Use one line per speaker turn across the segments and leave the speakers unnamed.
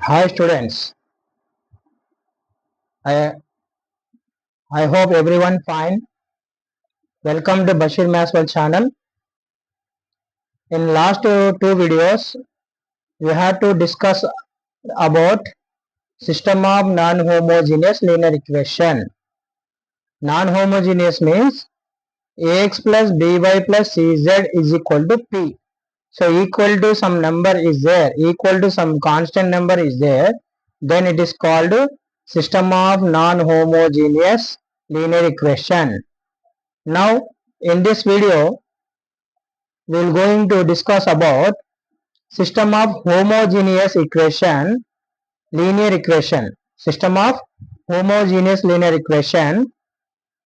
Hi students, I, I hope everyone fine. Welcome to Bashir Maths channel. In last two videos, we had to discuss about system of non-homogeneous linear equation. Non-homogeneous means ax plus by plus cz is equal to p. So equal to some number is there, equal to some constant number is there, then it is called system of non-homogeneous linear equation. Now in this video we are going to discuss about system of homogeneous equation, linear equation. System of homogeneous linear equation.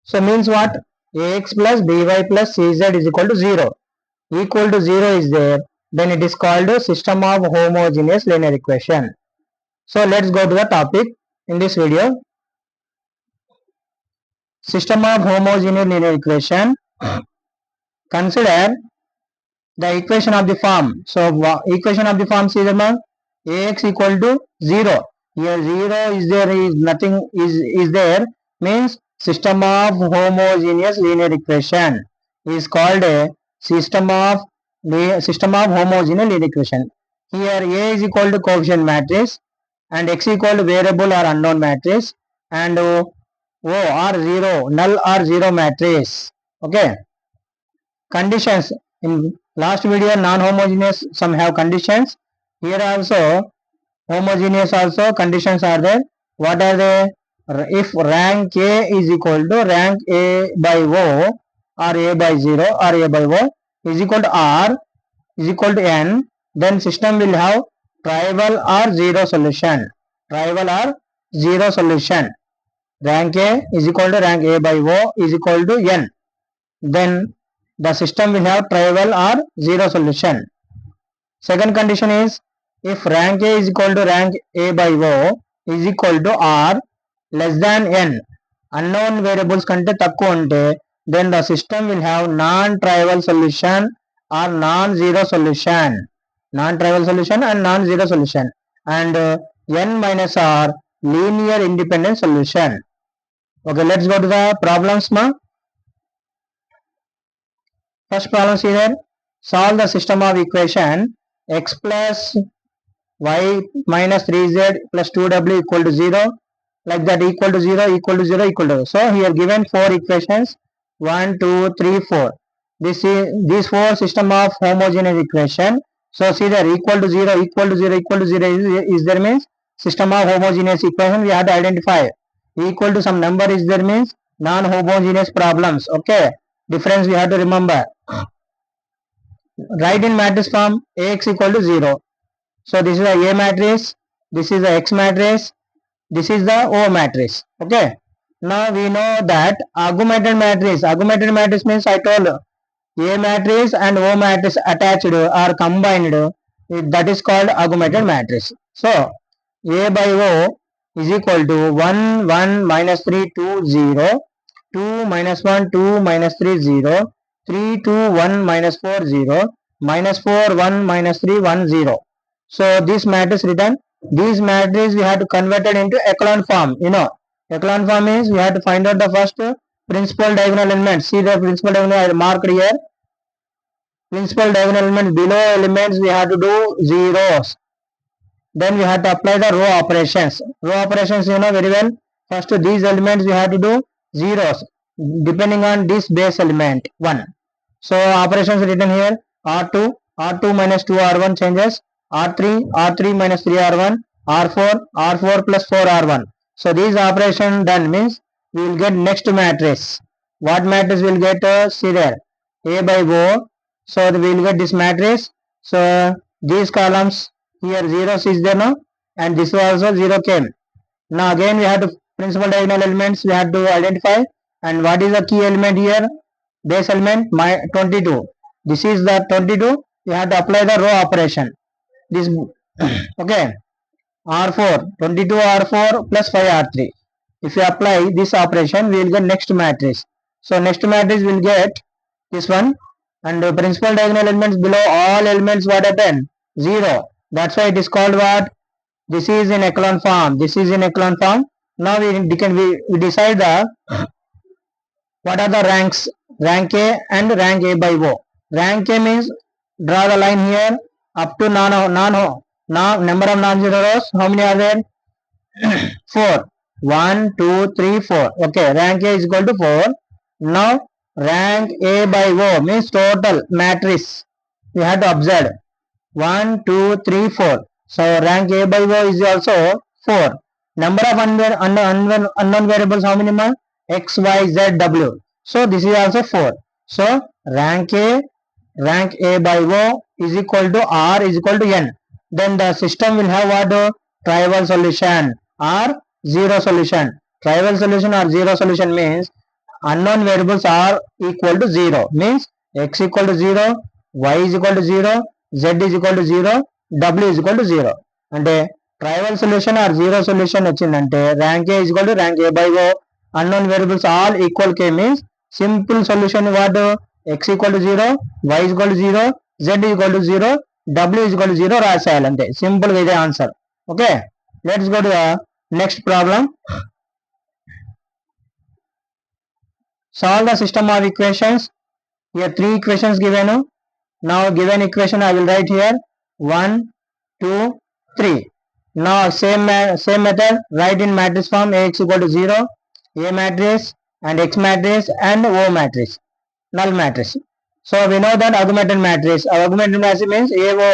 So means what? Ax plus by plus cz is equal to 0. Equal to 0 is there, then it is called a system of homogeneous linear equation. So let's go to the topic in this video. System of homogeneous linear equation. Consider the equation of the form. So equation of the form is ax equal to 0. Here 0 is there, is nothing is there, means system of homogeneous linear equation is called a system of homogeneous linear equation. Here a is equal to coefficient matrix and x equal to variable or unknown matrix and o or 0 null or 0 matrix. Okay. Conditions in last video non-homogeneous some have conditions. Here also homogeneous also conditions are there. What are they? If rank A is equal to rank A by O or A by 0 or A by O is equal to R is equal to N, then system will have trivial or zero solution. Trivial or zero solution. Rank A is equal to rank A by O is equal to N. Then the system will have trivial or zero solution. Second condition is if rank A is equal to rank A by O is equal to R less than N, unknown variables kante takku unte, then the system will have non-trivial solution or non-zero solution. Non-trivial solution and non-zero solution. And N minus R linear independent solution. Okay, let's go to the problems ma. First problem is here. Solve the system of equation x plus y minus 3z plus 2w equal to 0. Like that, equal to 0, equal to 0, equal to 0. So here given 4 equations 1, 2, 3, 4. This is these 4 system of homogeneous equation. So see there, equal to 0, equal to 0, equal to 0 is there means system of homogeneous equation we have to identify. Equal to some number is there means non-homogeneous problems. Okay, difference we have to remember. Write in matrix form Ax equal to 0. So this is the A matrix, this is the X matrix, this is the O matrix. Okay. Now we know that augmented matrix means I told A matrix and O matrix attached or combined, that is called augmented matrix. So A by O is equal to 1, 1, minus 3, 2, 0, 2, minus 1, 2, minus 3, 0, 3, 2, 1, minus 4, 0, minus 4, 1, minus 3, 1, 0. So this matrix written, these matrix we have to convert it into echelon form. You know, echelon form is we have to find out the first principal diagonal element. See the principal diagonal I marked here. Principal diagonal element below elements we have to do zeros. Then we have to apply the row operations. Row operations you know very well. First these elements we have to do zeros depending on this base element 1. So operations written here R2, R2 minus 2 R1 changes, R3, R3 minus 3 R1, R4, R4 plus 4 R1. So these operation done means we will get next matrix. What matrix will get? See there, A by O. So we will get this matrix. So these columns here zeros is there now, and this also 0 came. Now again we have to principal diagonal elements we have to identify, and what is the key element here? Base element 22. This is the 22. We have to apply the row operation. This okay. R4 22 R4 plus 5 R3. If you apply this operation, we will get next matrix. So next matrix will get this one, and the principal diagonal elements below all elements what happen? 0. That's why it is called what? This is in echelon form. This is in echelon form. Now we decide the what are the ranks, rank A and rank A by O. Rank A means draw the line here up to number of non-zero rows. How many are there? 4. 1, 2, 3, 4. Okay, rank A is equal to 4. Now rank A by O means total matrix. We have to observe 1, 2, 3, 4. So rank A by O is also 4. Number of unknown variables, how many more? X, Y, Z, W. So this is also 4. So rank A by O is equal to R is equal to N. Then the system will have what? Trivial solution or zero solution. Trivial solution or zero solution means unknown variables are equal to 0. Means X equal to 0, Y is equal to 0, Z is equal to 0, W is equal to 0. అంటే trivial solution or zero solution వచ్చిందంటే rank A is equal to rank A by O. Unknown variables all equal K means simple solution what? X equal to 0, y is equal to 0, z equal to 0, డబ్ల్యూ is equal to 0 రాసేయాలి అంతే. Simple గా ఇదే answer. Okay, let's go to the next problem. Solve the system of equations. Here 3 equations given. Now given equation I will write here 1, 2, 3. Now same method, write in matrix form Ax equal to 0, A matrix and X matrix and O matrix, null matrix. So we know that augmented matrix. Augmented matrix means AO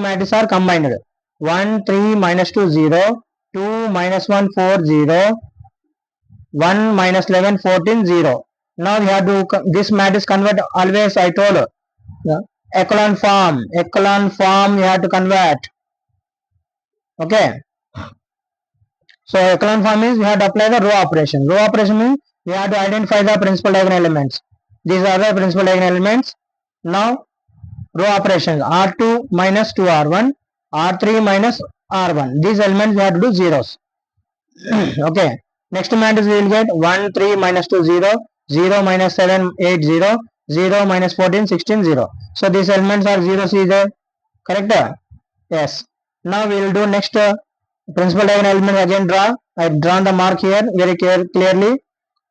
matrix are combined. 1, 3, minus 2, 0, 2, minus 1, 4, 0, 1, minus 11, 14, 0. Now we have to this matrix convert always. I told echelon form you have to convert. Okay, so echelon form means we have to apply the row operation. Row operation means we have to identify the principal diagonal elements. These are the principal diagonal elements. Now row operations R2 minus 2R1, R3 minus R1. These elements we have to do zeros. Okay, next matrix we will get 1, 3, minus 2, 0, 0, minus 7, 8, 0, 0, minus 14, 16, 0. So these elements are zeros. Is there correct? Yes. Now we will do next principal diagonal element again. I drawn the mark here very clearly.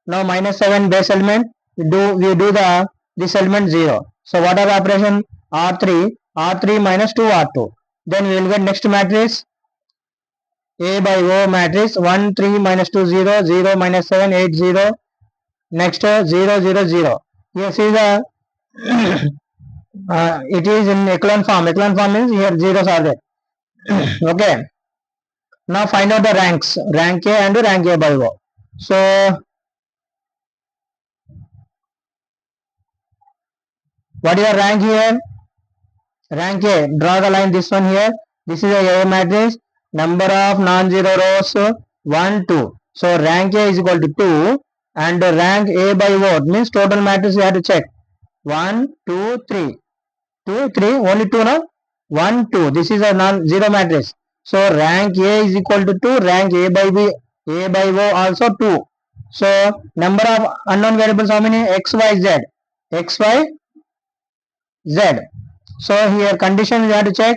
Now minus 7 base element, we do the this element 0. So what are the operation? R3 minus 2 R2. Then we will get next matrix A by O matrix 1, 3, minus 2, 0, 0, minus 7, 8, 0. Next 0, 0, 0. Here see the it is in echelon form. Echelon form means here zeros are there. Okay, now find out the ranks, rank A and rank A by O. So what is the rank here? Rank A, draw the line this one here. This is a matrix, number of non-zero rows 1, 2. So rank A is equal to 2 and rank A by O means total matrix you have to check 1, 2, 3. 2, 3, only 2 now. 1, 2. This is a non-zero matrix. So rank A is equal to 2. Rank A by O also 2. So number of unknown variables how many? X, Y, Z. X, Y, Z. So here condition we have to check.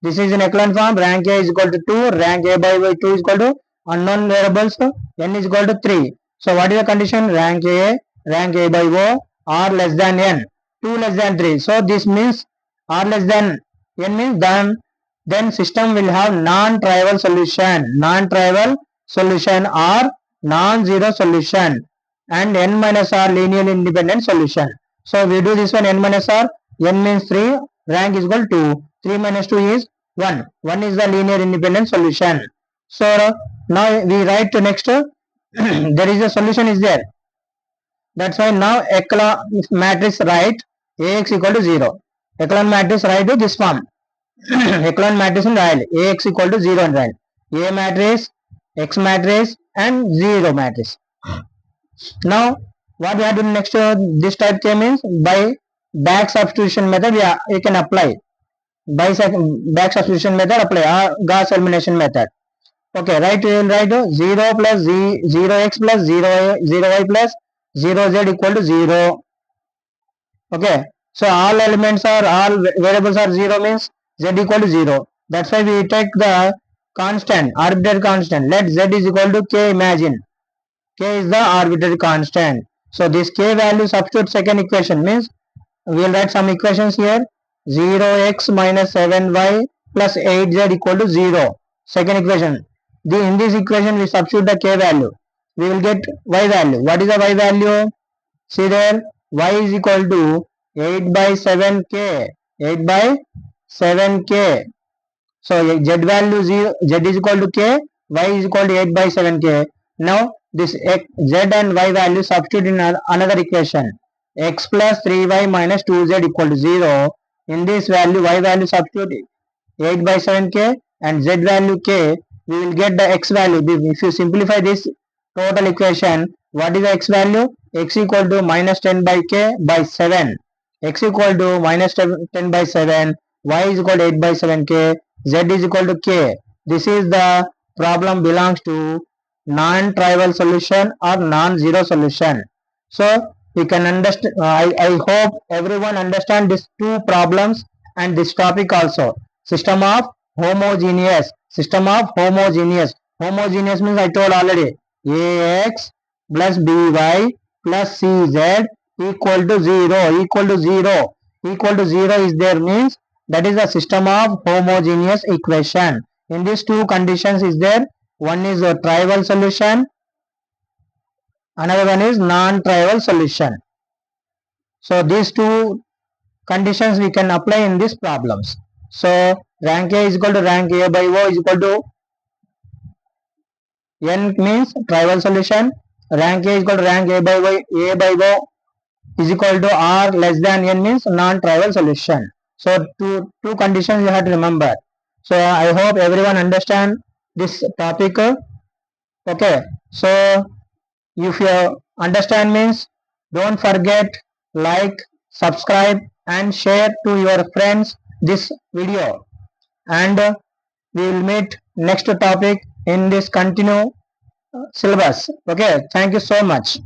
This is in echelon form. Rank A is equal to 2. Rank A by O 2 is equal to unknown variables. N is equal to 3. So what is the condition? Rank A by O are less than N. 2 less than 3. So this means R less than N means then system will have non-trivial solution. Non-trivial solution or non-zero solution and N minus R linearly independent solution. So we do this one N minus R. N means 3. Rank is equal to 3 minus 2 is 1. 1 is the linear independent solution. So now we write to next there is a solution is there. That's why now echelon matrix write Ax equal to 0. Echelon matrix write to this form. Echelon matrix in రాయాలి Ax equal to 0 అని రాయాలి. A matrix, X matrix and 0 matrix. Now what we have to do next this type K means by back substitution method we can apply. By back substitution method apply Gauss elimination method. Okay, write 0 plus 0x plus 0y plus 0z equal to 0. Okay, so all elements are all variables are 0 means z equal to 0. That's why we take the constant, arbitrary constant. Let z is equal to k. Imagine k is the arbitrary constant. So this k value substitute second equation means we will write some equations here. 0x minus 7y plus 8z equal to 0. Second equation. In this equation we substitute the k value. We will get y value. What is the y value? See there, y is equal to 8 by 7k. 8 by 7k. So z value 0, z is equal to k, y is equal to 8 by 7k. Now this z and y value substitute in another equation. X plus 3y minus 2z equal to 0. In this value, y value substitute 8 by 7k and z value k. We will get the x value. If you simplify this total equation, what is the x value? X equal to minus 10 by k by 7. X equal to minus 10 by 7. Y is equal to 8 by 7k. Z is equal to k. This is the problem belongs to non-trivial solution or non-zero solution. So we can understand. I hope everyone understand these two problems and this topic also. System of homogeneous. System of homogeneous. Homogeneous means I told already. Ax plus by plus cz equal to 0. Equal to 0. Equal to 0 is there means that is the system of homogeneous equation. In these two conditions is there. One is a trivial solution. Another one is non-trivial solution. So these two conditions we can apply in these problems. So rank A is equal to rank A by O is equal to n means trivial solution. Rank A is equal to rank A by O is equal to R less than n means non-trivial solution. So two conditions you have to remember. So I hope everyone understand this topic. Okay. So if you understand means don't forget like, subscribe and share to your friends this video, and we will meet next topic in this continue syllabus. Okay, thank you so much.